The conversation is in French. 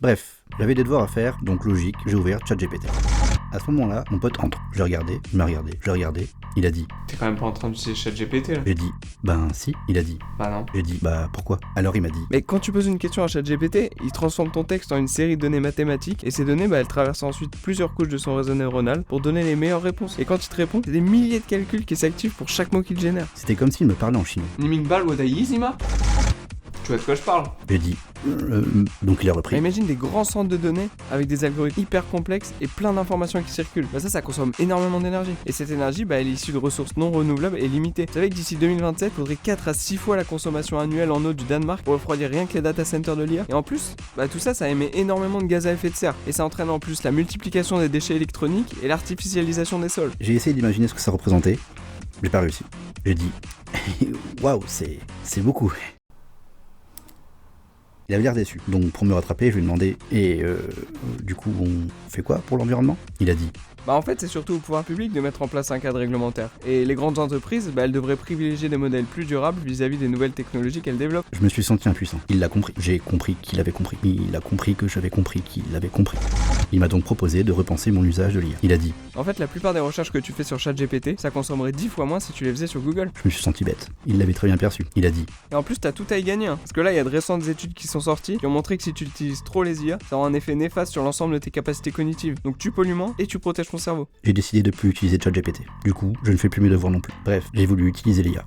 Bref, j'avais des devoirs à faire, donc logique, j'ai ouvert ChatGPT. À ce moment-là, mon pote entre. Je l'ai regardé, je l'ai regardé. Il a dit. T'es quand même pas en train d'utiliser ChatGPT là? J'ai dit. Ben si. Il a dit. Bah non. J'ai dit. Bah pourquoi? Alors il m'a dit. Mais quand tu poses une question à ChatGPT, il transforme ton texte en une série de données mathématiques et ces données, elles traversent ensuite plusieurs couches de son réseau neuronal pour donner les meilleures réponses. Et quand il te répond, c'est des milliers de calculs qui s'activent pour chaque mot qu'il génère. C'était comme s'il me parlait en chinois. Nimingbal Wadai Zima? Tu vois de quoi je parle? J'ai dit. Donc il a repris. Mais imagine des grands centres de données avec des algorithmes hyper complexes et plein d'informations qui circulent. Bah ça consomme énormément d'énergie. Et cette énergie, elle est issue de ressources non renouvelables et limitées. Vous savez que d'ici 2027, il faudrait 4 à 6 fois la consommation annuelle en eau du Danemark pour refroidir rien que les data centers de l'IA. Et en plus, tout ça émet énormément de gaz à effet de serre. Et ça entraîne en plus la multiplication des déchets électroniques et l'artificialisation des sols. J'ai essayé d'imaginer ce que ça représentait. J'ai pas réussi. J'ai dit. Waouh, c'est beaucoup. Il avait l'air déçu. Donc pour me rattraper, je lui ai demandé du coup, on fait quoi pour l'environnement? Il a dit. En fait, c'est surtout au pouvoir public de mettre en place un cadre réglementaire. Et les grandes entreprises, elles devraient privilégier des modèles plus durables vis-à-vis des nouvelles technologies qu'elles développent. Je me suis senti impuissant. Il l'a compris. J'ai compris qu'il avait compris. Il a compris que j'avais compris qu'il avait compris. Il m'a donc proposé de repenser mon usage de l'IA. Il a dit. En fait, la plupart des recherches que tu fais sur ChatGPT, ça consommerait 10 fois moins si tu les faisais sur Google. Je me suis senti bête. Il l'avait très bien perçu. Il a dit. Et en plus, t'as tout à y gagner. Parce que là, il y a de récentes études qui sont sorties qui ont montré que si tu utilises trop les IA, ça aura un effet néfaste sur l'ensemble de tes capacités cognitives. Donc tu pollues moins et tu protèges ton cerveau. J'ai décidé de plus utiliser ChatGPT. Du coup, je ne fais plus mes devoirs non plus. Bref, j'ai voulu utiliser l'IA.